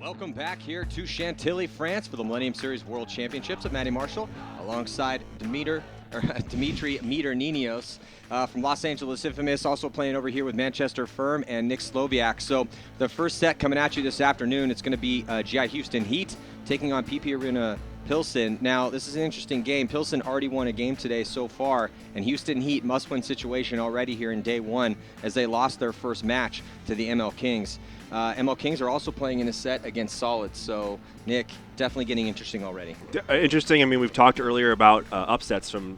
Welcome back here to Chantilly, France for the Millennium Series World Championships at Matty Marshall alongside Dimitri Ninos from Los Angeles Infamous, also playing over here with Manchester Firm and Nick Sloviak. So the first set coming at you this afternoon, it's going to be GI Houston Heat taking on PP Arena Pilson. Now, this is an interesting game. Pilson already won a game today so far, and Houston Heat must-win situation already here in day one as they lost their first match to the ML Kings. ML Kings are also playing in a set against Solid, so Nick, definitely getting interesting already. Interesting. I mean, we've talked earlier about upsets from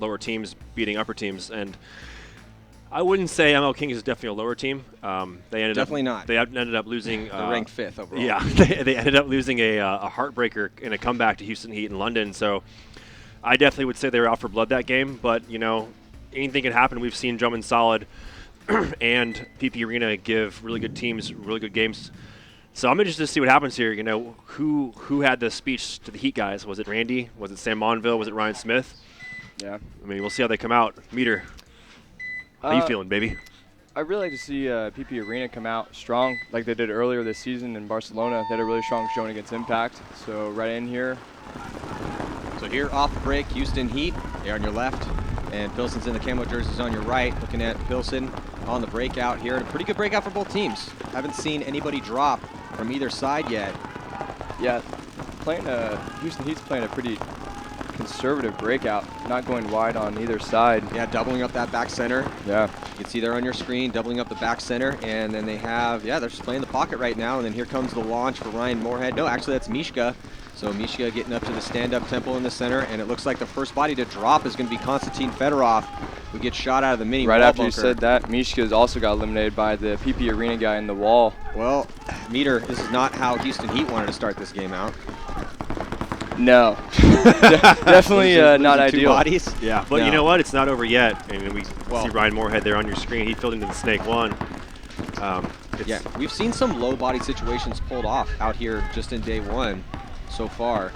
lower teams beating upper teams, and I wouldn't say ML Kings is definitely a lower team. They ended Definitely not. They ended up losing. They're ranked 5th overall. Yeah, they ended up losing a heartbreaker in a comeback to Houston Heat in London. So I definitely would say they were out for blood that game. But you know, anything can happen. We've seen Drummond Solid and PP Arena give really good teams really good games. So I'm interested to see what happens here. You know, who had the speech to the Heat guys? Was it Randy? Was it Sam Monville? Was it Ryan Smith? Yeah. I mean, we'll see how they come out. Meter, how you feeling, baby? I'd really like to see PP Arena come out strong like they did earlier this season in Barcelona. They had a really strong showing against Impact. So right in here. So here off the break, Houston Heat, they're on your left, and Pilson's in the camo jerseys on your right. Looking at Pilson on the breakout here. And a pretty good breakout for both teams. Haven't seen anybody drop from either side yet. Yeah, Houston Heat's playing a pretty conservative breakout, not going wide on either side. Yeah, doubling up that back center. Yeah. You can see there on your screen, doubling up the back center, and then they have, they're just playing the pocket right now, and then here comes the launch for Ryan Moorhead. No, actually that's Mishka. So Mishka getting up to the stand-up temple in the center, and it looks like the first body to drop is going to be Konstantin Fedorov, who gets shot out of the mini Right wall after bunker. you said that, Mishka's also got eliminated by the PP Arena guy in the wall. Well, Meter, this is not how Houston Heat wanted to start this game out. No. Definitely not Losing two ideal. bodies. Yeah, but No. you know what? It's not over yet. I mean, we Well- see Ryan Moorhead there on your screen. He filled into the snake one. Yeah, we've seen some low body situations pulled off out here just in day one so far.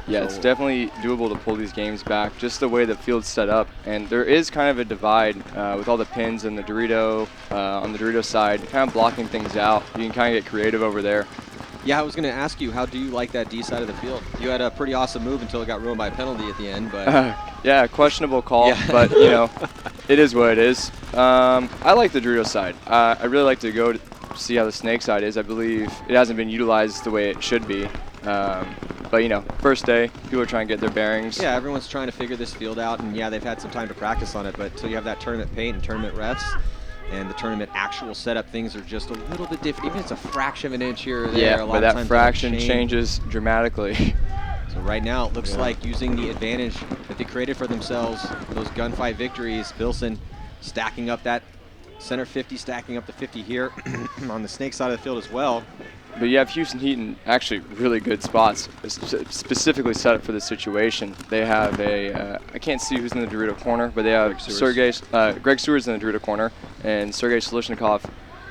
Yeah, it's definitely doable to pull these games back, just the way the field's set up. And there is kind of a divide with all the pins and the Dorito on the Dorito side, kind of blocking things out. You can kind of get creative over there. Yeah, I was going to ask you, how do you like that D side of the field? You had a pretty awesome move until it got ruined by a penalty at the end, but Yeah, questionable call, Yeah. but you know, it is what it is. I like the Dorito side. I really like to go to see how the snake side is. I believe it hasn't been utilized the way it should be. But you know, first day, people are trying to get their bearings. yeah, everyone's trying to figure this field out, and yeah, they've had some time to practice on it, but until you have that tournament paint and tournament refs and the tournament actual setup, things are just a little bit different. Even if it's a fraction of an inch here or there, Yeah, a lot but of that times fraction it'll change. changes dramatically. So right now, it looks like using the advantage that they created for themselves, those gunfight victories, Pilson stacking up that center 50, stacking up the 50 here on the snake side of the field as well. But you have Houston Heat in actually really good spots, specifically set up for this situation. They have I can't see who's in the Dorito corner, but they have Greg Stewart's in the Dorito corner, and Sergei Shlishnikov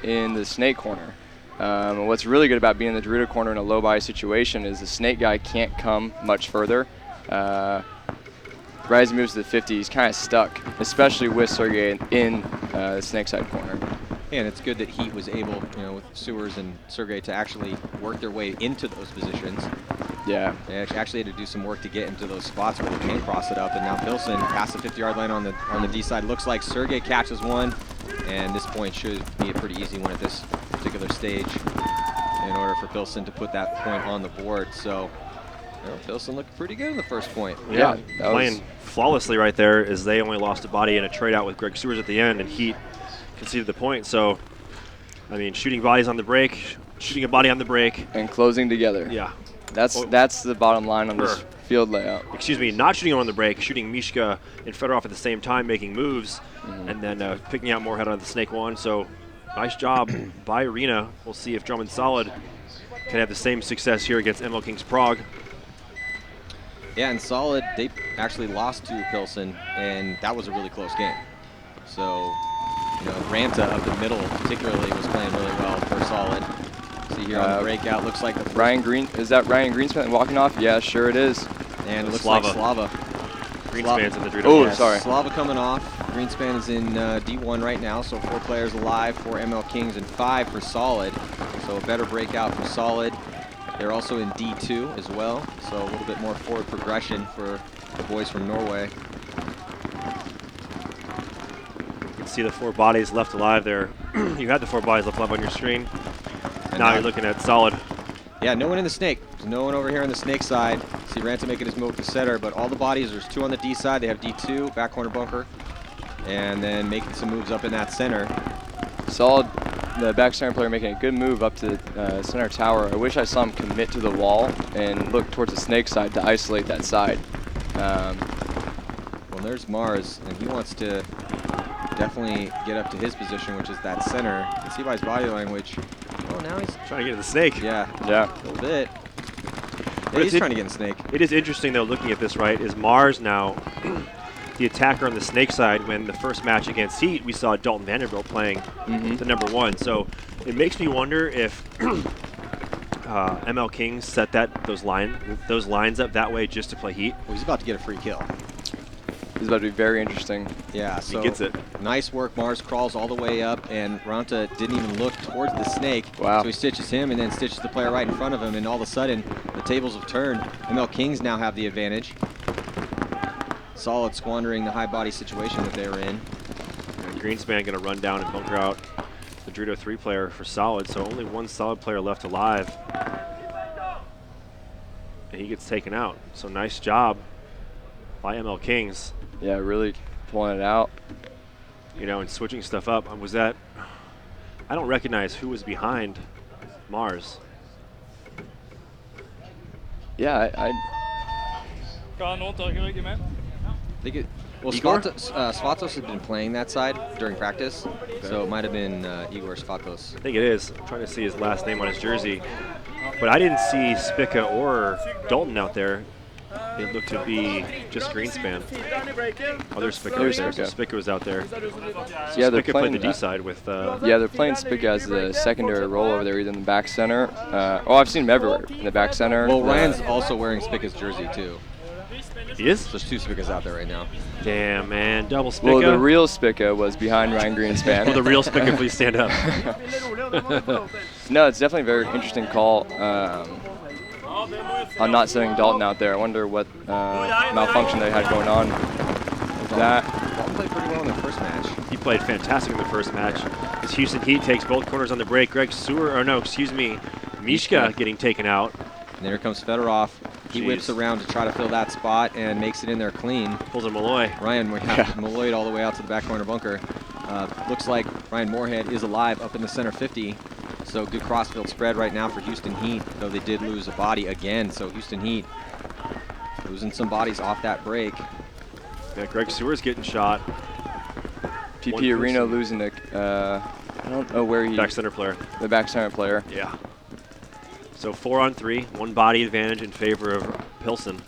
in the snake corner. What's really good about being in the Dorito corner in a low body situation is the snake guy can't come much further. Right as he moves to the 50, he's kind of stuck, especially with Sergei in the snake side corner. And it's good that Heat was able, you know, with Sewers and Sergey to actually work their way into those positions. Yeah. They actually had to do some work to get into those spots where they can cross it up. And now Pilson past the 50-yard line on the D side. Looks like Sergey catches one, and this point should be a pretty easy one at this particular stage in order for Pilson to put that point on the board. So, you know, Pilson looked pretty good in the first point. Yeah, playing flawlessly right there as they only lost a body in a trade out with Greg Sewers at the end, and Heat conceded the point. So, I mean, shooting bodies on the break, shooting a body on the break. And closing together. Yeah. That's the bottom line on this field layout. Excuse me, not shooting him on the break, shooting Mishka and Fedorov at the same time, making moves, and then picking out Moorhead on the snake one. So, nice job by Arena. We'll see if Drummond Solid can have the same success here against ML Kings Prague. Yeah, and Solid, they actually lost to Pilson, and that was a really close game. So, you know, Ranta of the middle particularly was playing really well for Solid. See here on the breakout, looks like the Ryan Green, is that Ryan Greenspan walking off? Yeah, sure it is. And it looks Slava. like Slava. Greenspan's in the Dorito. Oh, Yeah. sorry. Slava coming off. Greenspan is in D1 right now, so 4 players alive for ML Kings and 5 for Solid. So So a better breakout from Solid. They're also in D2 as well, so a little bit more forward progression for the boys from Norway. You can see the 4 bodies left alive there. You had the 4 bodies left alive on your screen. And now you're looking at Solid. Yeah, no one in the snake. There's no one over here on the snake side. See Ranta making his move to setter, but all the bodies, there's 2 on the D side. They have D2, back corner bunker, and then making some moves up in that center. Solid, the back center player making a good move up to the center tower. I wish I saw him commit to the wall and look towards the snake side to isolate that side. Well, there's Mars, and he wants to definitely get up to his position, which is that center. You can see by his body language. Oh, now he's Trying to get to the snake. yeah, Yeah. a little bit. But Yeah, he's it's trying to get in snake. It is interesting, though, looking at this, right, is Mars now the attacker on the snake side. When the first match against Heat, we saw Dalton Vanderbilt playing the #1. So it makes me wonder if ML Kings set those lines up that way just to play Heat. Well, he's about to get a free kill. This is about to be very interesting. Yeah, so He gets it. nice work. Mars crawls all the way up, and Ranta didn't even look towards the snake. Wow. So he stitches him and then stitches the player right in front of him, and all of a sudden, the tables have turned. ML Kings now have the advantage. Solid squandering the high body situation that they were in. And Greenspan going to run down and bunker out the Dorito 3 player for Solid, so only 1 Solid player left alive. And he gets taken out. So nice job by ML Kings. Yeah, really pulling it out. You know, and switching stuff up. Was that? I don't recognize who was behind Mars. Yeah, I I think well, Igor? Svatos has been playing that side during practice, so it might have been Igor Svatos. I think it is. I'm trying to see his last name on his jersey. But I didn't see Spica or Dalton out there. It looked to be just Greenspan. Oh, there's Spica right there. So Spica was out there. So yeah, they're Spica playing played the D side with. yeah, they're playing Spica as the secondary role over there, either in the back center. I've seen him everywhere in the back center. Well, Ryan's also wearing Spica's jersey too. He is? So there's 2 Spicas out there right now. Damn, man. Double Spica. Well, the real Spica was behind Ryan Greenspan. Will the real Spica please stand up? No, it's definitely a very interesting call. I'm not setting Dalton out there. I wonder what malfunction they had going on with that. Dalton played pretty well in the first match. He played fantastic in the first match. As Houston Heat takes both corners on the break. Mishka getting taken out. And there comes Fedorov. He whips around to try to fill that spot and makes it in there clean. Pulls a Malloy. Ryan, we have Malloy all the way out to the back corner bunker. Looks like Ryan Moorhead is alive up in the center 50. So good crossfield spread right now for Houston Heat, though they did lose a body again. So Houston Heat losing some bodies off that break. Yeah, Greg Sewer's getting shot. PbNation losing the, I don't know where he... Back center player. The back center player. Yeah. So 4-on-3, 1 body advantage in favor of Pilson.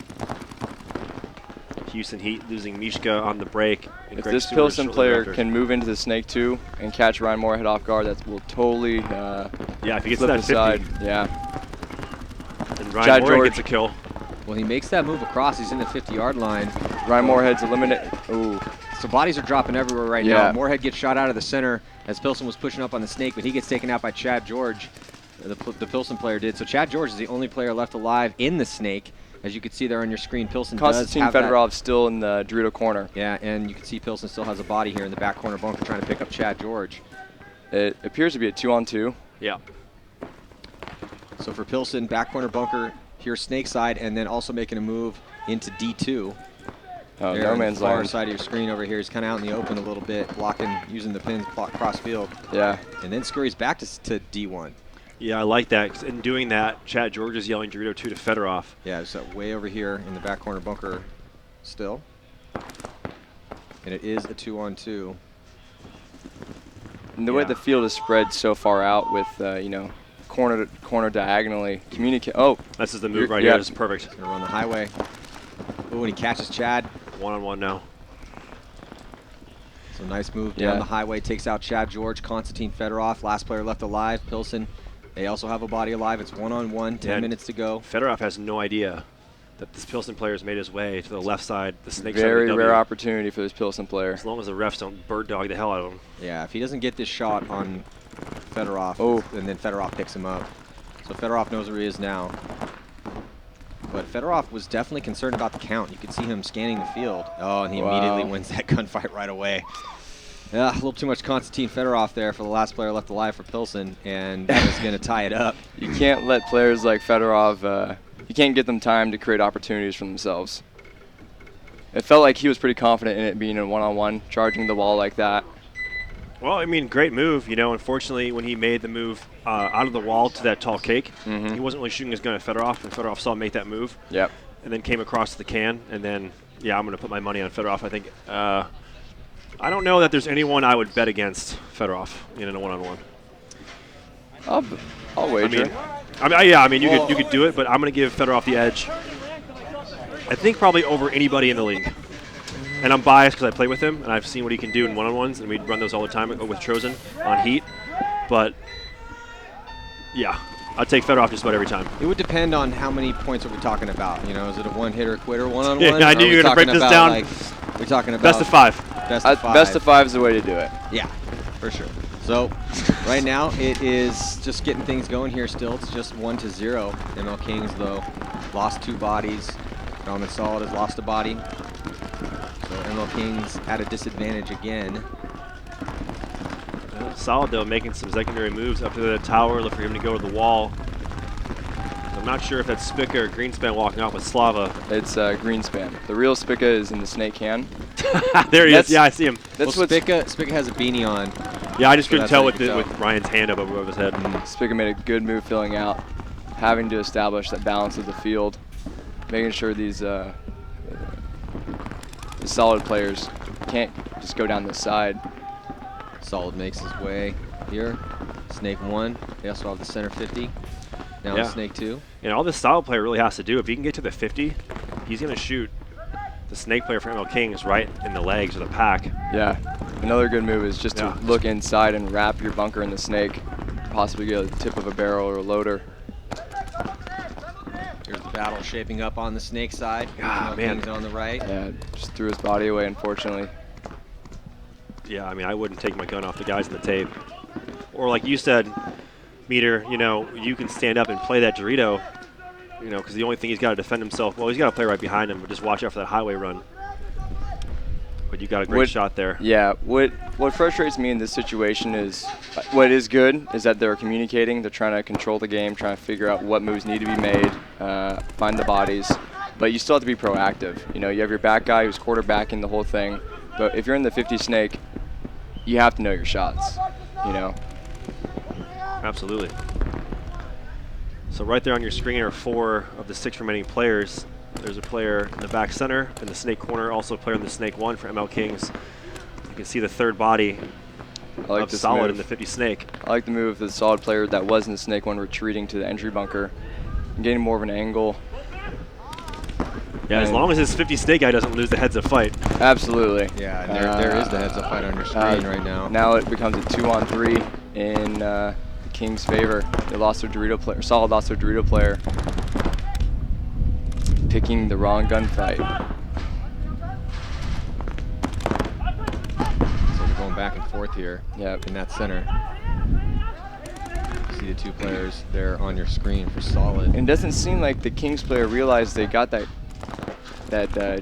Houston Heat losing Mishka on the break. If this Pilson player can move into the snake 2 and catch Ryan Moorhead off guard, that will totally yeah, if he gets flip that 50. Side. Yeah. And Ryan Moorhead gets a kill. Well, he makes that move across. He's in the 50-yard line. Ryan Moorhead's eliminated. Ooh. So bodies are dropping everywhere right now. Moorhead gets shot out of the center as Pilson was pushing up on the snake, but he gets taken out by Chad George. The Pilson player did. So Chad George is the only player left alive in the snake. As you can see there on your screen, Pilson does have Fedorov still in the Dorito corner. Yeah, and you can see Pilson still has a body here in the back corner bunker trying to pick up Chad George. It appears to be a 2-on-2. Yeah. So for Pilson, back corner bunker here, snake side, and then also making a move into D2. Oh, no man's land. Far side of your screen over here. He's kind of out in the open a little bit, blocking, using the pins cross field. Yeah. And then scurries back to D1. Yeah, I like that. In doing that, Chad George is yelling Dorito 2 to Fedorov. Yeah, so way over here in the back corner bunker still. And it is a 2-on-2. And the way the field is spread so far out with, you know, corner to corner diagonally, communicate. Oh, this is the move right here. This is perfect. He's going to run the highway. Oh, and he catches Chad. 1-on-1 now. So nice move down the highway, takes out Chad George, Konstantin Fedorov, last player left alive, Pilson. They also have a body alive. It's 1-on-1, 10 minutes to go. Fedorov has no idea that this Pilson player has made his way to the left side, the snake side. Very rare opportunity for this Pilson player. As long as the refs don't bird dog the hell out of him. Yeah, if he doesn't get this shot on Fedorov. Oh. And then Fedorov picks him up. So Fedorov knows where he is now. But Fedorov was definitely concerned about the count. You could see him scanning the field. Oh, and he immediately wins that gunfight right away. Yeah, a little too much Konstantin Fedorov there for the last player left alive for Pilson, and that is going to tie it up. You can't let players like Fedorov, you can't get them time to create opportunities for themselves. It felt like he was pretty confident in it being a one-on-one, charging the wall like that. Well, I mean, great move. You know, unfortunately, when he made the move out of the wall to that tall cake, he wasn't really shooting his gun at Fedorov, and Fedorov saw him make that move. Yep. And then came across the can, and then, yeah, I'm going to put my money on Fedorov. I think, I don't know that there's anyone I would bet against Fedorov in a one-on-one. I'll wager. I mean, you could do it, but I'm going to give Fedorov the edge. I think probably over anybody in the league. And I'm biased because I play with him, and I've seen what he can do in one-on-ones, and we run those all the time with Trozen on Heat. But, yeah, I'll take Fedorov just about every time. It would depend on how many points are we talking about. You know, is it a one-hitter-quitter one-on-one? Yeah, I knew you were going to break this down. Like, we're talking about best of 5. Best of 5 is the way to do it. Yeah, for sure. So, right now, it is just getting things going here still. It's just 1-0. ML Kings, though, lost 2 bodies. Dominant Solid has lost a body. So ML Kings at a disadvantage again. Solid, though, making some secondary moves up to the tower, look for him to go to the wall. I'm not sure if that's Spica or Greenspan walking off with Slava. It's Greenspan. The real Spica is in the snake can. There he is. Yeah, I see him. That's well, Spica has a beanie on. Yeah, I just couldn't tell with Ryan's hand up above his head. Spica made a good move filling out, having to establish that balance of the field, making sure these solid players can't just go down the side. Solid makes his way here. Snake 1. They also have the center 50. Now in Snake 2. And all this solid player really has to do, if he can get to the 50, he's going to shoot the snake player for ML Kings right in the legs of the pack. Yeah. Another good move is just to look inside and wrap your bunker in the snake, possibly get a tip of a barrel or a loader. Here's the battle shaping up on the snake side. Ah, man. Kings on the right. Yeah, just threw his body away, unfortunately. Yeah, I mean, I wouldn't take my gun off the guys in the tape. Or like you said, Meter, you know, you can stand up and play that Dorito, you know, because the only thing he's got to defend himself, well, he's got to play right behind him, but just watch out for that highway run. But you got a great shot there. Yeah, what frustrates me in this situation is, what is good is that they're communicating, they're trying to control the game, trying to figure out what moves need to be made, find the bodies, but you still have to be proactive. You know, you have your back guy who's quarterbacking the whole thing, but if you're in the 50 snake, you have to know your shots, you know. Absolutely. So right there on your screen are 4 of the 6 remaining players. There's a player in the back center, in the snake corner, also a player in the snake 1 for ML Kings. You can see the third body of Solid in the 50 snake. I like the move of the Solid player that was in the snake 1 retreating to the entry bunker, getting more of an angle. Yeah, as long as his 50 snake guy doesn't lose the heads up fight. Absolutely. Yeah, and there is the heads up fight on your screen right now. Now it becomes a 2-on-3 in the Kings' favor. They lost their Dorito player. Solid lost their Dorito player. Picking the wrong gunfight. So they're going back and forth here. Yep. In that center. You see the 2 players there on your screen for Solid. And it doesn't seem like the Kings player realized they got that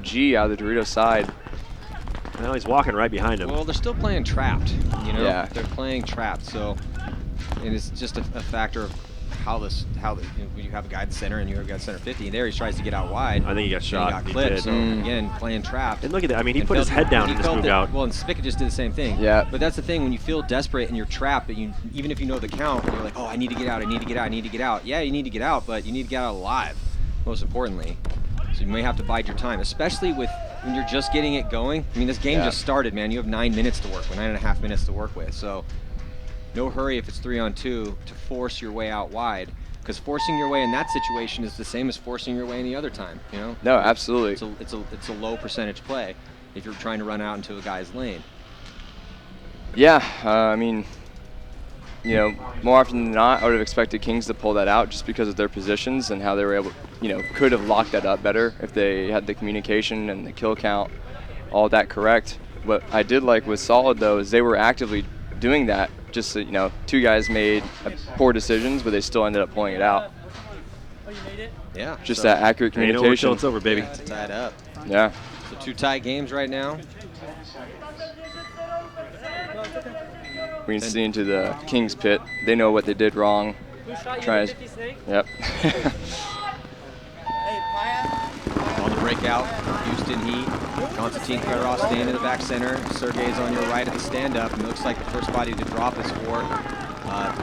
G out of the Dorito side. Well, he's walking right behind him. Well, they're still playing trapped, you know? Yeah. They're playing trapped, so and it's just a factor of how when you have a guy in center and you have a guy in center 50, and there he tries to get out wide. I think he got shot. He got clipped, so again, playing trapped. And look at that. I mean, he put his head down and just moved out. Well, and Spica just did the same thing. Yeah. But that's the thing, when you feel desperate and you're trapped, but even if you know the count, you're like, oh, I need to get out, I need to get out, I need to get out. Yeah, you need to get out, but you need to get out alive, most importantly. So you may have to bide your time, especially when you're just getting it going. I mean, this game just started, man. You have 9 minutes to work with, 9.5 minutes to work with. So no hurry if it's 3-on-2 to force your way out wide, because forcing your way in that situation is the same as forcing your way any other time, you know? No, absolutely. It's a low percentage play if you're trying to run out into a guy's lane. Yeah, I mean, you know, more often than not, I would have expected Kings to pull that out just because of their positions and how they were able, you know, could have locked that up better if they had the communication and the kill count, all that correct. What I did like with Solid, though, is they were actively doing that just you know, two guys made poor decisions, but they still ended up pulling it out. Yeah. Just so that accurate Ain't over till communication. it's over, baby. Yeah, to tie it up. Yeah. So 2 tight games right now. We can see into the Kings pit. They know what they did wrong. Tries. Yep. On the breakout, Houston Heat. Konstantin Fedorov staying in the back center. Sergey's on your right at the stand-up. And it looks like the first body to drop is for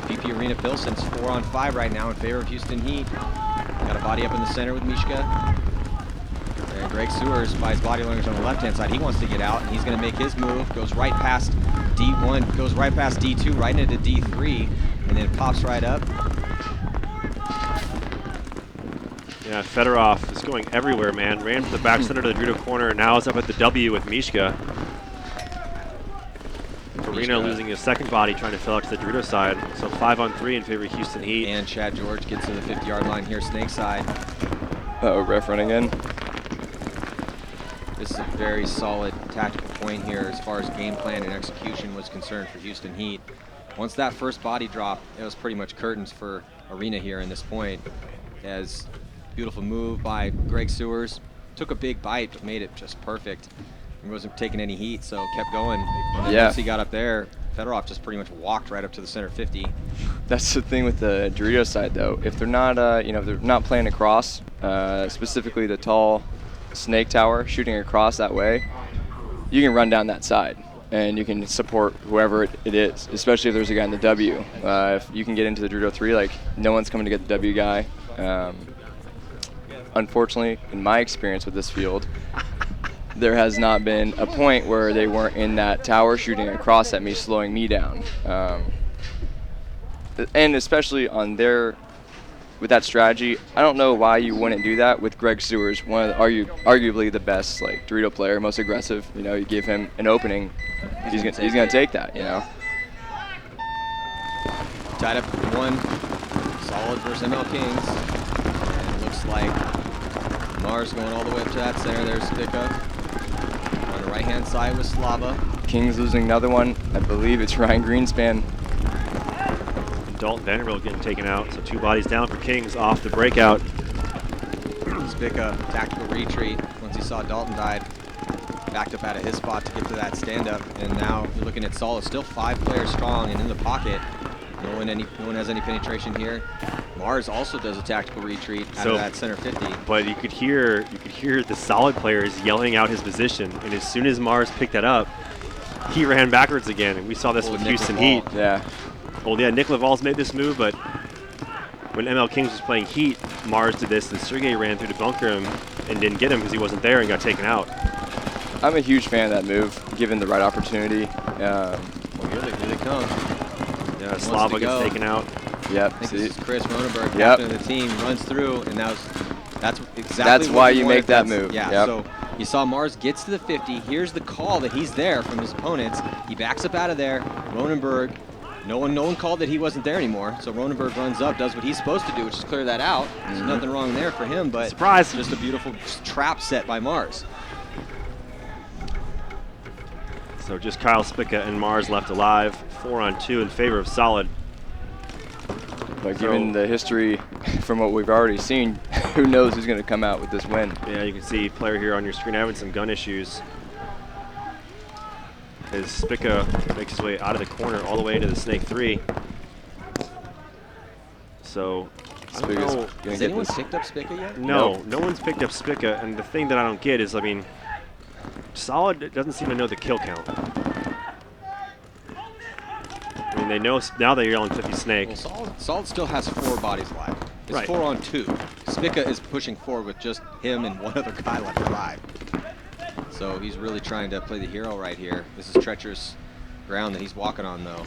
PP Arena Pilson's 4-on-5 right now in favor of Houston Heat. Got a body up in the center with Mishka. And Greg Sewers, by his body language on the left-hand side, he wants to get out, and he's going to make his move. Goes right past D1, goes right past D2, right into D3, and then pops right up. Yeah, Fedorov is going everywhere, man. Ran from the back center to the Dorito corner, and now is up at the W with Mishka. Arena losing his second body, trying to fill out to the Dorito side. So 5-on-3 in favor of Houston Heat. And Chad George gets to the 50-yard line here, snake side. Uh-oh, ref running in. This is a very solid tactical point here as far as game plan and execution was concerned for Houston Heat. Once that first body dropped, it was pretty much curtains for Arena here in this point. As beautiful move by Greg Sewers. Took a big bite, but made it just perfect. He wasn't taking any heat, so kept going. And then once he got up there, Fedorov just pretty much walked right up to the center 50. That's the thing with the Dorito side, though. If they're not, you know, if they're not playing across, specifically the tall snake tower, shooting across that way, you can run down that side and you can support whoever it is, especially if there's a guy in the W. If you can get into the Dorito 3, like, no one's coming to get the W guy. Unfortunately, in my experience with this field, there has not been a point where they weren't in that tower shooting across at me, slowing me down. And especially on with that strategy, I don't know why you wouldn't do that with Greg Sewers, one of arguably the best Dorito player, most aggressive. You know, you give him an opening, he's gonna take that. You know. Tied up 1, solid versus ML Kings. And it looks like Mars going all the way up to that center. There's Spica. On the right-hand side with Slava. Kings losing another one. I believe it's Ryan Greenspan. Dalton Vanderbilt getting taken out. So 2 bodies down for Kings off the breakout. Spica, tactical retreat. Once he saw Dalton died, backed up out of his spot to get to that stand-up. And now you're looking at Solid, still 5 players strong and in the pocket. No one has any penetration here. Mars also does a tactical retreat out of that center 50. But you could hear the Solid players yelling out his position, and as soon as Mars picked that up, he ran backwards again, and we saw this with Houston Heat. Yeah. Well, yeah, Nick Laval's made this move, but when ML Kings was playing Heat, Mars did this, and Sergey ran through to bunker him and didn't get him because he wasn't there and got taken out. I'm a huge fan of that move, given the right opportunity. Well, here they come. Yeah, Slava gets taken out. Yep. I think this is Chris Ronenberg, captain of the team, runs through, and that's exactly why you make that move. Yeah, yep. So you saw Mars gets to the 50. Here's the call that he's there from his opponents. He backs up out of there. Ronenberg, no one called that he wasn't there anymore. So Ronenberg runs up, does what he's supposed to do, which is clear that out. There's nothing wrong there for him, but surprise! Just a beautiful trap set by Mars. So just Kyle Spica and Mars left alive, 4-on-2 in favor of Solid. But given the history from what we've already seen, who knows who's going to come out with this win. Yeah, you can see player here on your screen having some gun issues. As Spica makes his way out of the corner all the way into the Snake 3. So, I don't know. Has anyone picked up Spica yet? No, no one's picked up Spica. And the thing that I don't get is, I mean, Solid doesn't seem to know the kill count. I mean, they know now that you're yelling 50 Snake. Well, Solid still has 4 bodies alive. It's Right. 4-on-2. Spica is pushing forward with just him and one other guy left alive. So he's really trying to play the hero right here. This is treacherous ground that he's walking on, though,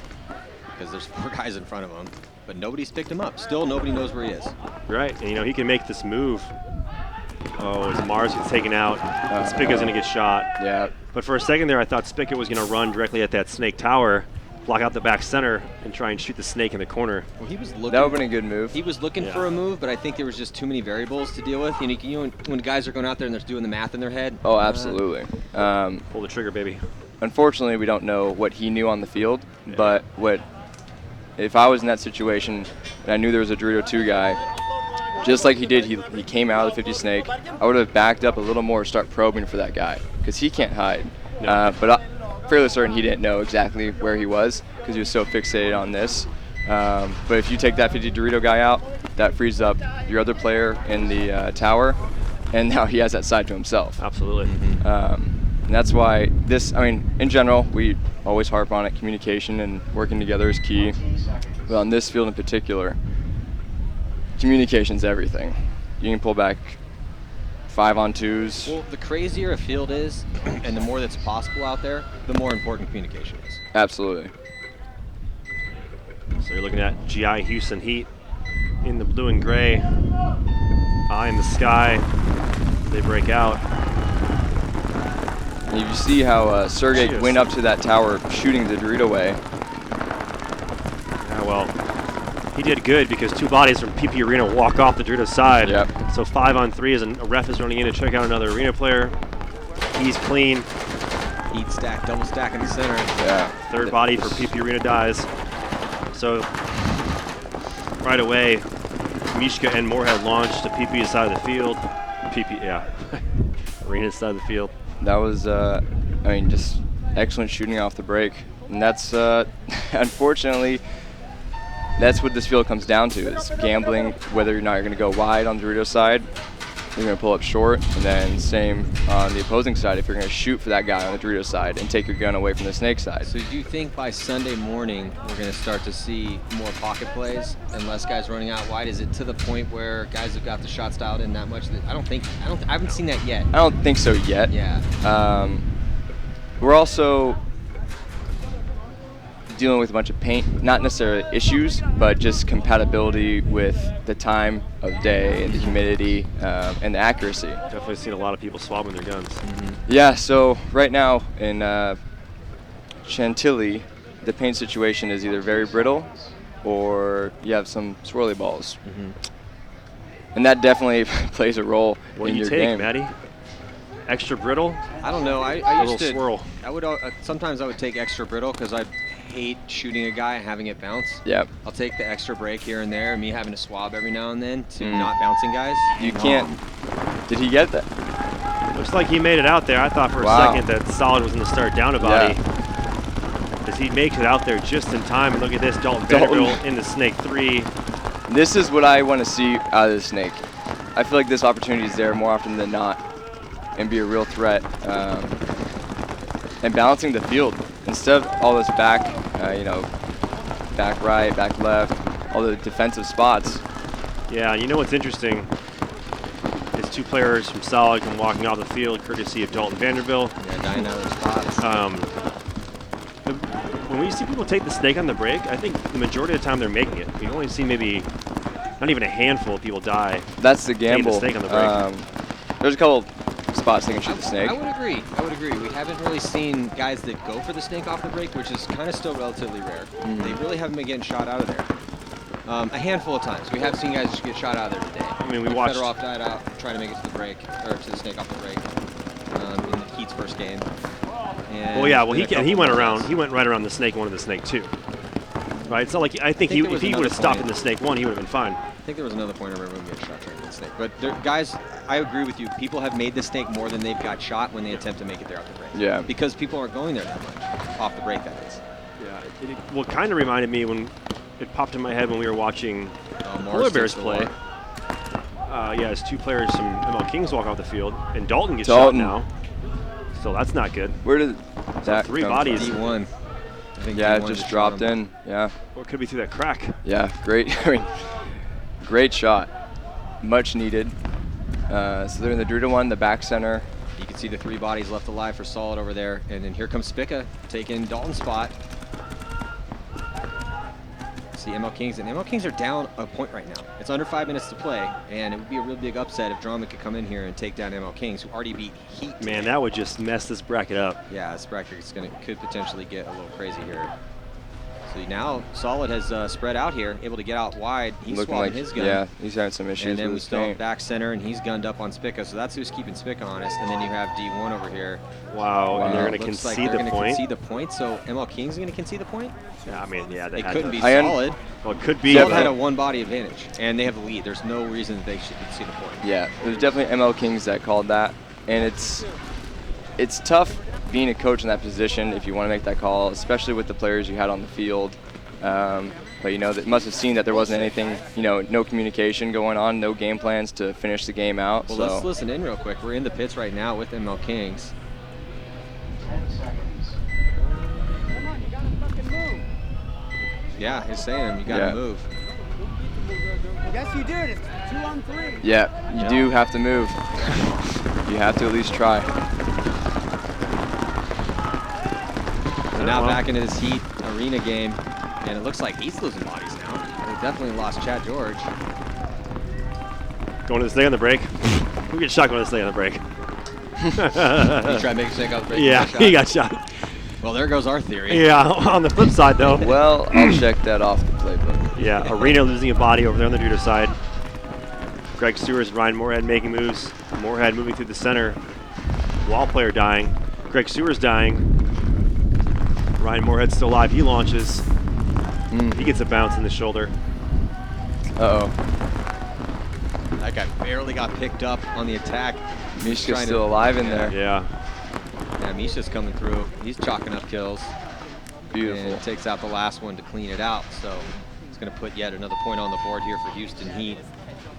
because there's 4 guys in front of him. But nobody's picked him up. Still, nobody knows where he is. Right, and you know, he can make this move. Oh, as Mars gets taken out, Spica's going to get shot. Yeah. But for a second there, I thought Spica was going to run directly at that Snake tower, block out the back center, and try and shoot the Snake in the corner. Well, he was looking. That would have been a good move. He was looking for a move, but I think there was just too many variables to deal with. You know, when guys are going out there and they're doing the math in their head. Oh, absolutely. Pull the trigger, baby. Unfortunately, we don't know what he knew on the field, but what if I was in that situation and I knew there was a Dorito 2 guy, just like he did, he came out of the 50 snake, I would have backed up a little more, start probing for that guy, because he can't hide. No. But I'm fairly certain he didn't know exactly where he was, because he was so fixated on this. But if you take that 50 Dorito guy out, that frees up your other player in the tower, and now he has that side to himself. Absolutely. And that's why this, I mean, in general, we always harp on it, communication and working together is key. But on this field in particular, communication's everything. You can pull back 5-on-2s. Well, the crazier a field is, and the more that's possible out there, the more important communication is. Absolutely. So you're looking at GI Houston Heat in the blue and gray. Eye in the sky. They break out. And you see how Sergey Cheers. went up to that tower shooting the Dorito way. Yeah, well, he did good because 2 bodies from PP Arena walk off the Dorito side. Yep. So 5-on-3 as a ref is running in to check out another arena player. He's clean. Heat stack, double stack in the center. Yeah. Third body for PP Arena dies. So right away, Mishka and Moorhead launched to PP's side of the field. Arena's side of the field. That was, I mean, just excellent shooting off the break. And that's, unfortunately, that's what this field comes down to, is gambling whether or not you're going to go wide on the Dorito side, you're going to pull up short, and then same on the opposing side if you're going to shoot for that guy on the Dorito side and take your gun away from the snake side. So do you think by Sunday morning we're going to start to see more pocket plays and less guys running out wide? Is it to the point where guys have got the shots dialed in that much? That I haven't seen that yet. I don't think so yet. Yeah. We're also dealing with a bunch of paint, not necessarily issues, but just compatibility with the time of day and the humidity and the accuracy. Definitely seen a lot of people swabbing their guns. Yeah, so right now in Chantilly, the paint situation is either very brittle or you have some swirly balls. And that definitely plays a role What in do you your take, game. Matty? Extra brittle? I don't know. I A used little to. swirl. I would sometimes I would take extra brittle because I hate shooting a guy and having it bounce. Yep. I'll take the extra break here and there. Me having to swab every now and then to not bouncing guys. You can't. Did he get that? Looks like he made it out there. I thought for a second that Solid was going to start down a body. As he makes it out there just in time. And look at this, Dalton Vanderbilt in the Snake 3. This is what I want to see out of the Snake. I feel like this opportunity is there more often than not and be a real threat. And balancing the field. Instead of all this back, back right, back left, all the defensive spots. Yeah, you know what's interesting is 2 players from Solid come walking off the field courtesy of Dalton Vanderbilt. Yeah, dying out of their spots. When we see people take the snake on the break, I think the majority of the time they're making it. We only see maybe not even a handful of people die. That's the taking gamble. the snake on the break. There's a couple spots they can shoot the snake. I would agree. We haven't really seen guys that go for the snake off the break, which is kind of still relatively rare. They really haven't been getting shot out of there. A handful of times. We have seen guys just get shot out of there today. I mean, we watched. Fedorov died out trying to make it to the break, or to the snake off the break in the Heat's first game. And Well, yeah. Well, then a he couple went more around. guys. He went right around the snake 1 and the snake 2. Right. It's not like I think there if was he would another have stopped point. in the snake 1, he would have been fine. I think there was another point where everyone got shot trying to get snake. But guys, I agree with you. People have made the snake more than they've got shot when they attempt to make it there off the break. Yeah. Because people aren't going there that much off the break. That is. Yeah. What kind of reminded me when it popped in my head when we were watching Mars Polar Bears takes the play. lot. As 2 players from ML Kings walk off the field, and Dalton gets Dalton. shot now. So that's not good. Where did that 3 come bodies. from? D1. I think Yeah, D1 it just shot dropped him. in. Yeah. Or it could be through that crack. Yeah, great. I mean, great shot. Much needed. So they're in the Dorito 1, the back center. You can see the 3 bodies left alive for Solid over there. And then here comes Spica taking Dalton's spot. See ML Kings, and ML Kings are down a point right now. It's under 5 minutes to play, and it would be a real big upset if Drama could come in here and take down ML Kings, who already beat Heat. Man, that would just mess this bracket up. Yeah, this bracket could potentially get a little crazy here. So So now Solid has spread out here, able to get out wide. He's Looking swapping like, his gun. yeah, he's having some issues And then with we his still have paint. back center, and he's gunned up on Spica. So that's who's keeping Spica honest. And then you have D1 over here. Wow, and they're going to Looks like concede they're the gonna point. concede the point. So ML King's going to concede the point? Yeah, I mean, yeah, they It had couldn't to. be Solid. Well, it could be. Solid had but- a one-body advantage, and they have the lead. There's no reason that they should concede the point. Yeah, it was definitely ML Kings that called that, and it's tough being a coach in that position if you want to make that call, especially with the players you had on the field. But you know, that must have seen that there wasn't anything, you know, no communication going on, no game plans to finish the game out. Well, so let's listen in real quick. We're in the pits right now with ML Kings. 10 seconds. Come on, you gotta fucking move. Yeah, he's saying you got to Yeah. move. Yes, you did. It's 2-on-3. yeah, you do have to move. You have to at least try. So now back into this Heat arena game, and it looks like Heat's losing bodies now. They definitely lost Chad George. Going to the snake on the break. Who gets shot going to the snake on the break? He tried to make a snake out the break. Yeah, Shot. he got shot. Well, there goes our theory. Yeah, on the flip side, though. Well, I'll check that off the playbook. Yeah, Arena losing a body over there on the Judah side. Greg Stewart's, Ryan Moorhead making moves. Moorhead moving through the center. Wall player dying. Greg Stewart's dying. Ryan Moorhead's still alive. He launches. He gets a bounce in the shoulder. Uh-oh. That guy barely got picked up on the attack. Mishka's still alive in there. Yeah. Yeah, Misha's coming through. He's chalking up kills. Beautiful. And takes out the last one to clean it out. So he's going to put yet another point on the board here for Houston Heat.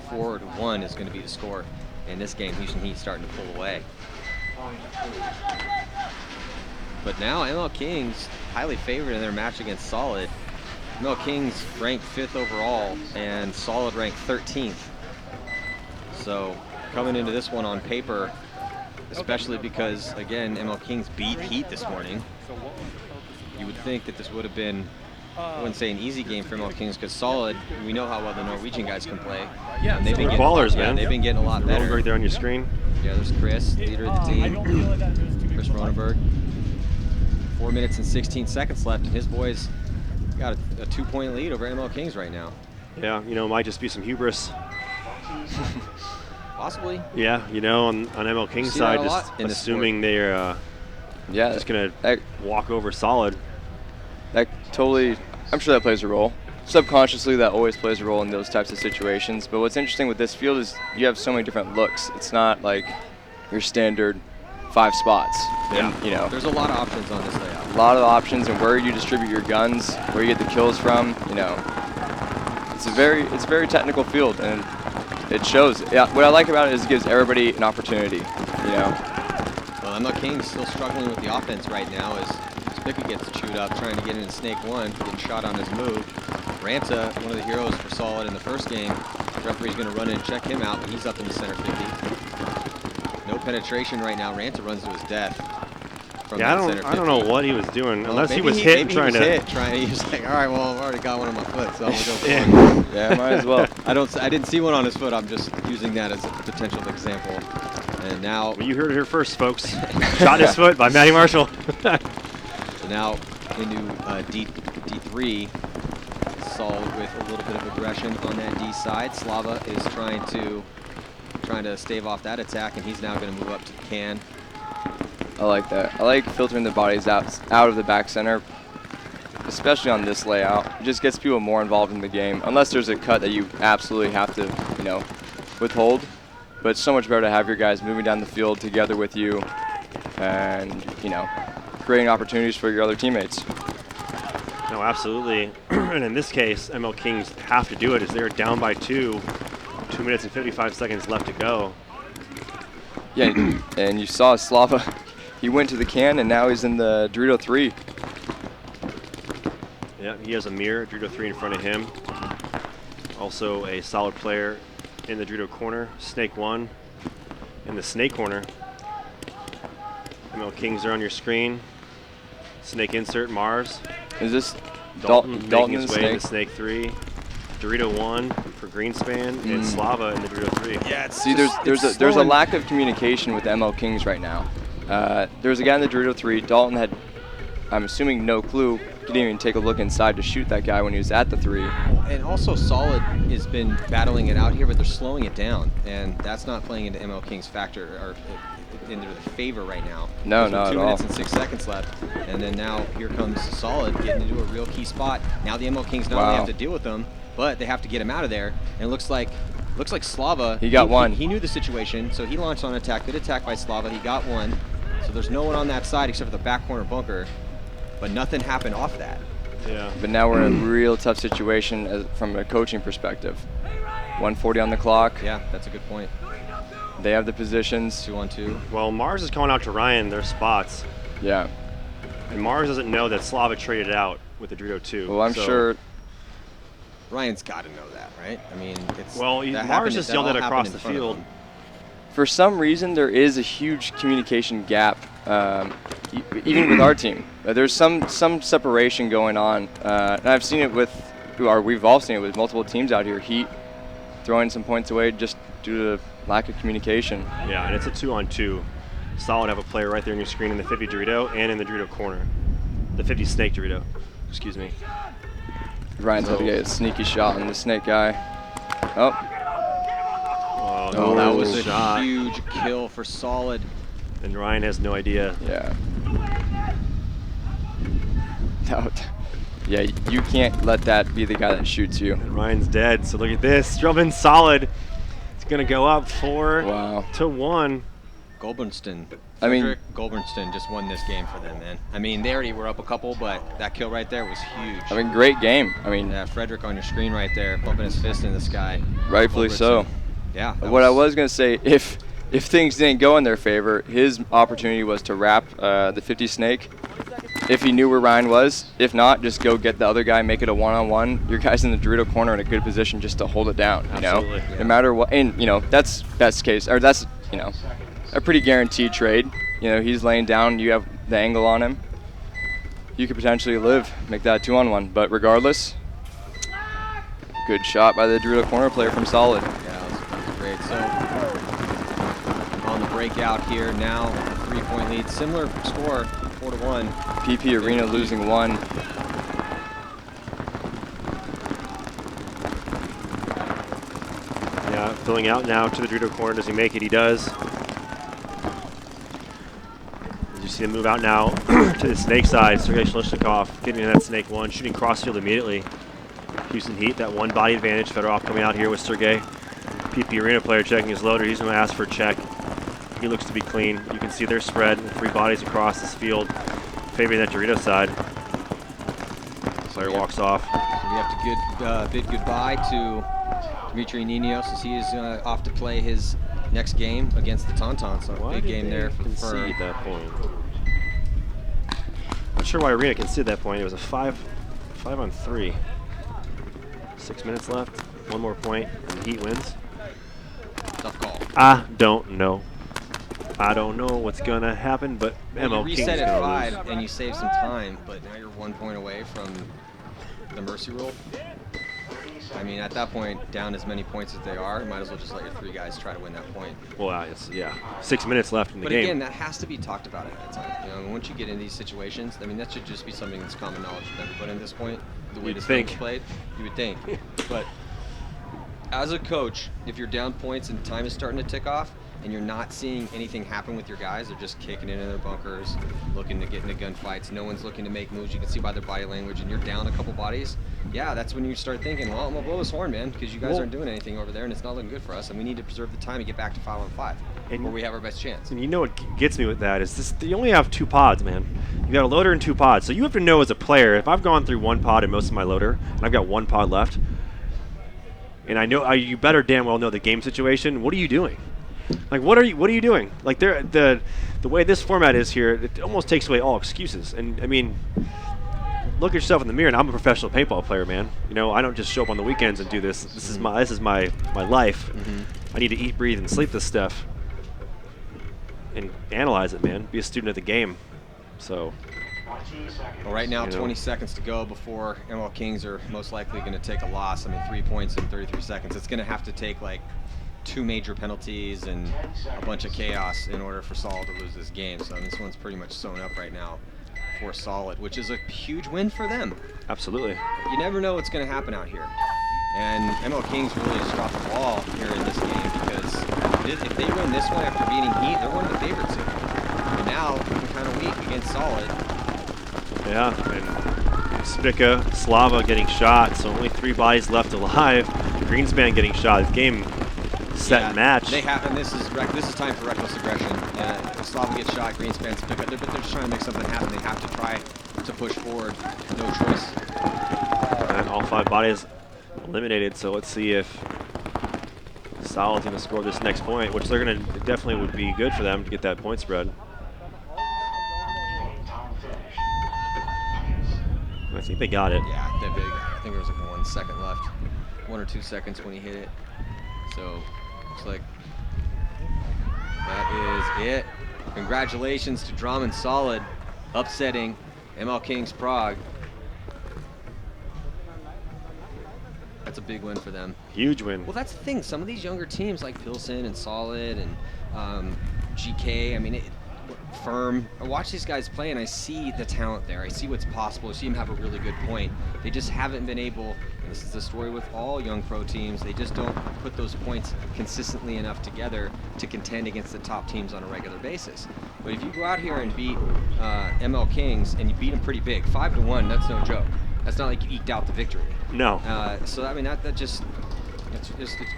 4-1 is going to be the score in this game. Houston Heat starting to pull away. But now ML Kings highly favored in their match against Solid. ML Kings ranked 5th overall and Solid ranked 13th. So coming into this one on paper, especially because, again, ML Kings beat Heat this morning, you would think that this would have been, I wouldn't say an easy game for ML Kings, because Solid, we know how well the Norwegian guys can play. And they've been They're getting ballers, yeah, man. they've been getting a lot better. Right there on your screen. Yeah, there's Chris, leader of the team. Chris Ronenberg. 4 minutes and 16 seconds left, and his boys got a 2-point lead over ML Kings right now. Yeah, you know, it might just be some hubris. Possibly. Yeah, you know, on ML King's see that side, a lot just in this assuming they're Yeah, just going that, to walk over Solid. that totally, I'm sure that plays a role. Subconsciously, that always plays a role in those types of situations. But what's interesting with this field is you have so many different looks. It's not like your standard 5 spots. Yeah. And, you know, There's a lot of options on this layout. a lot of options and where you distribute your guns, where you get the kills from. You know, it's a very technical field, and it shows. Yeah, what I like about it is it gives everybody an opportunity. You know. Well, ML King's still struggling with the offense right now as Spica gets chewed up trying to get into Snake 1, getting shot on his move. Ranta, one of the heroes for Solid in the first game. The referee's going to run in and check him out, but he's up in the center 50. No penetration right now. Ranta runs to his death. From Yeah, that center 50. I don't know what he was doing, Well, unless he maybe was hit and maybe trying he was to. hit, he was like, all right, well, I've already got one on my foot, so I'm going to go for Yeah. it. Yeah, might as well. I didn't see one on his foot. I'm just using that as a potential example. And now, Well, you heard it here first, folks. Shot in his foot by Matty Marshall. so now into D3. Solid with a little bit of aggression on that D side. Slava is trying to stave off that attack, and he's now going to move up to the can. I like that. I like filtering the bodies out of the back center, especially on this layout. It just gets people more involved in the game, unless there's a cut that you absolutely have to, you know, withhold. But it's so much better to have your guys moving down the field together with you and, you know, creating opportunities for your other teammates. No, absolutely. And in this case, ML Kings have to do it as they're down by 2. 2 minutes and 55 seconds left to go. Yeah, and you saw Slava. He went to the can, and now he's in the Dorito 3. Yeah, he has a mirror, Dorito 3 in front of him. Also a solid player in the Dorito corner, Snake 1 in the Snake corner. ML Kings are on your screen. Snake insert, Mars. Is this Dalton Dalton making and his way Snake? into Snake 3. Dorito 1 for Greenspan, and Slava in the Dorito 3. Yeah, it's See, there's a lack of communication with ML Kings right now. There's a guy in the Dorito 3. Dalton had, I'm assuming, no clue, didn't even take a look inside to shoot that guy when he was at the 3. And also Solid has been battling it out here, but they're slowing it down, and that's not playing into ML King's factor or into their favor right now. No, There's not at 2 all. minutes and 6 seconds left, and then now here comes Solid getting into a real key spot. Now the ML Kings not only have to deal with them, but they have to get him out of there. And it looks like Slava. He got one. He knew the situation, so he launched on attack. Good attack by Slava. He got one. So there's no one on that side except for the back corner bunker, but nothing happened off that. Yeah. But now we're in a real tough situation from a coaching perspective. 1:40 on the clock. Yeah, that's a good point. They have the positions. 2-on-2. Well, Mars is calling out to Ryan their spots, Yeah. and Mars doesn't know that Slava traded out with the Dorito 2. Well, I'm so- sure. Ryan's got to know that, right? I mean, it's Well, that Mars happened- just that yelled all it across happened the in front of field. him. For some reason, there is a huge communication gap, even with our team. There's some separation going on, and I've seen it with, or we've all seen it with multiple teams out here. Heat throwing some points away just due to lack of communication. Yeah, and it's a 2-on-2. Solid have a player right there on your screen in the 50 Dorito and in the Dorito corner. The 50 Snake Dorito, excuse me. Ryan's had to get a sneaky shot on the snake guy. Oh, Oh, that was a shot. huge kill for Solid. And Ryan has no idea. yeah. No, yeah, you can't let that be the guy that shoots you. And Ryan's dead, so look at this. Drummond Solid. It's going to go up 4-1. Wow. Goldbernston. I mean- Frederick Goldbernston just won this game for them, man. I mean, they already were up a couple, but that kill right there was huge. I mean, great game. I mean, Yeah, Frederick on your screen right there, pumping his fist in the sky. rightfully so. Goldbernston. Yeah. that What I was going to say, if things didn't go in their favor, his opportunity was to wrap the 50 snake if he knew where Ryan was. If not, just go get the other guy, make it a one-on-one. Your guy's in the Dorito corner in a good position just to hold it down, you Absolutely. know? Yeah. No matter what. And, you know, that's best case, or that's, you know, a pretty guaranteed trade. You know, he's laying down, you have the angle on him. You could potentially live, make that 2-on-1. But regardless, good shot by the Dorito corner player from Solid. Yeah, that was great. So on the breakout here now, a 3-point lead. Similar score, 4-1. PP Arena losing 1. Yeah, filling out now to the Dorito corner. Does he make it? He does. As you see him move out now to the snake side. Sergei Shlishnikov getting in that snake 1, shooting crossfield immediately. Houston Heat, that one body advantage. Fedorov coming out here with Sergei. PP Arena player checking his loader. He's going to ask for a check. He looks to be clean. You can see their spread, 3 bodies across this field, favoring that Dorito side. Player walks off. So we have to bid goodbye to Dmitry Ninos as he is off to play his next game against the Tauntauns. So Why big did game they there for the concede Firm. that point? Not sure why Arena conceded that point. It was a 5-on-3. 6 minutes left. 1 more point, and the Heat wins. Tough call. I don't know. I don't know what's gonna happen, but Well, ML you King's reset at gonna 5 lose. and you save some time, but now you're 1 point away from the mercy rule. I mean, at that point, down as many points as they are, you might as well just let your 3 guys try to win that point. Well, yeah. 6 minutes left in the But game. again, that has to be talked about at that time. You know, once you get in these situations, I mean, that should just be something that's common knowledge with everybody at this point. The way You'd this game is think. played, you would think. But as a coach, if you're down points and time is starting to tick off, and you're not seeing anything happen with your guys, they're just kicking it in their bunkers, looking to get into gunfights. No one's looking to make moves. You can see by their body language, and you're down a couple bodies. Yeah, that's when you start thinking, well, I'm gonna blow this horn, man, because you guys aren't doing anything over there, and it's not looking good for us, and we need to preserve the time and get back to 5-on-5, And- where we have our best chance. And you know what gets me with that is this: you only have 2 pods, man. You got a loader and 2 pods, so you have to know as a player. If I've gone through 1 pod in most of my loader, and I've got 1 pod left, and I know you better damn well know the game situation. What are you doing? Like, what are you doing? Like, the way this format is here, it almost takes away all excuses. And I mean, look at yourself in the mirror. And I'm a professional paintball player, man. You know, I don't just show up on the weekends and do this. This is my life. I need to eat, breathe, and sleep this stuff, and analyze it, man. Be a student of the game. So, Well, right now, You know. 20 seconds to go before ML Kings are most likely going to take a loss. I mean, 3 points in 33 seconds. It's going to have to take like 2 major penalties and a bunch of chaos in order for Saul to lose this game. So I mean, this one's pretty much sewn up right now for Solid, which is a huge win for them. Absolutely. You never know what's going to happen out here. And ML Kings really just dropped the ball here in this game because if they win this one after beating Heat, they're one of the favorites here. And now, looking kind of weak against Solid. Yeah, and Spica, Slava getting shot, so only 3 bodies left alive. Greenspan getting shot. This game set and match. They have, and this is time for reckless aggression. Slava gets shot, Greenspan's pick up, but they're just trying to make something happen. They have to try to push forward. No choice. And all 5 bodies eliminated, so let's see if Solid's going to score this next point, which they're going to definitely would be good for them to get that point spread. I think they got it. Yeah, they got it. I think there was like 1 second left. 1 or 2 seconds when he hit it. So, looks like that is it. Congratulations to Drummond Solid, upsetting ML Kings Prague. That's a big win for them. Huge win. Well, that's the thing. Some of these younger teams like Pilson and Solid and GK, I mean, Firm. I watch these guys play and I see the talent there. I see what's possible. I see them have a really good point. They just haven't been able, and this is the story with all young pro teams, they just don't put those points consistently enough together to contend against the top teams on a regular basis. But if you go out here and beat ML Kings and you beat them pretty big, 5-1, that's no joke. That's not like you eked out the victory. No. So I mean it's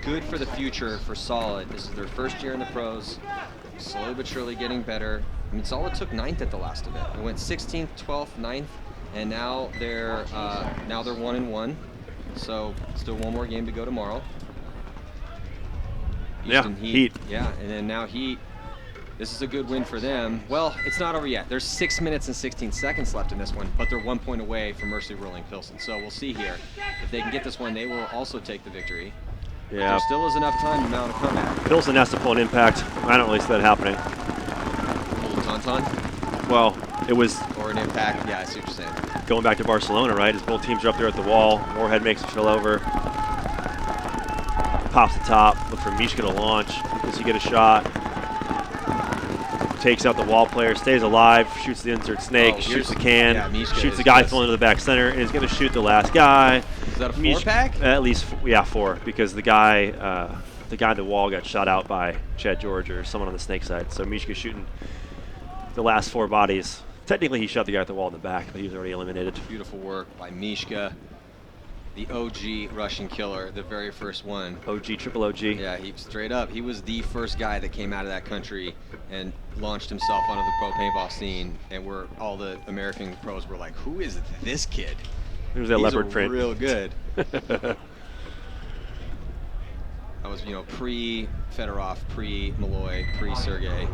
good for the future for Solid. This is their first year in the pros, slowly but surely getting better. I mean, Solid took 9th at the last event. They went 16th, 12th, 9th, and now they're 1-1. So still 1 more game to go tomorrow. Houston Heat. Yeah, and then now Heat. This is a good win for them. Well, it's not over yet. There's 6 minutes and 16 seconds left in this one, but they're 1 point away from mercy ruling Pilson. So we'll see here. If they can get this one, they will also take the victory. Yeah. But there still is enough time to mount a comeback. Pilson has to pull an impact. I don't really see that happening. Tauntaun? Well, it was... Or an impact, yeah, I see what you're saying. Going back to Barcelona, right? As both teams are up there at the wall. Moorhead makes it fill over. Pops the top. Look for Mishka to launch. Does he get a shot? Takes out the wall player, stays alive, shoots the insert snake, shoots the can, shoots the guy falling into the back center, and is going to shoot the last guy. Is that a 4-pack? At least, yeah, 4, because the guy at the wall got shot out by Chad George or someone on the snake side. So Mishka's shooting the last 4 bodies. Technically, he shot the guy at the wall in the back, but he was already eliminated. Beautiful work by Mishka, the OG Russian killer, the very first one. OG, triple OG. Yeah, he straight up. He was the first guy that came out of that country and launched himself onto the pro paintball scene, and where all the American pros were like, "Who is this kid?" It was that leopard print. Real good. That was, pre-Fedorov, pre-Malloy, pre-Sergey.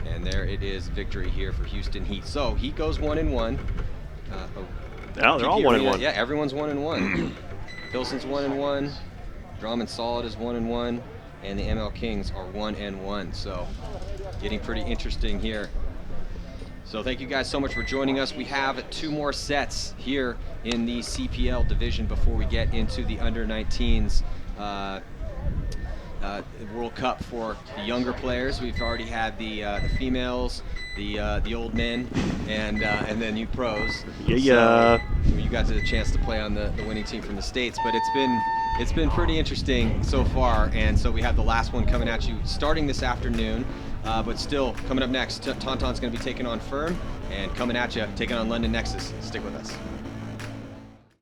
And there it is, victory here for Houston Heat. So Heat goes 1-1. Yeah, they're all 1-1. Yeah, everyone's 1-1. Pilson's 1-1. Drummond Solid is 1-1, and the ML Kings are 1-1. So getting pretty interesting here. So thank you guys so much for joining us. We have 2 more sets here in the CPL division before we get into the under-19s World Cup for the younger players. We've already had the females, the old men, and then you pros. Yeah. So you got the chance to play on the winning team from the States, but it's been pretty interesting so far. And so we have the last one coming at you starting this afternoon, but still coming up next. Tauntaun's going to be taking on Firm, and coming at you, taking on London Nexus. Stick with us.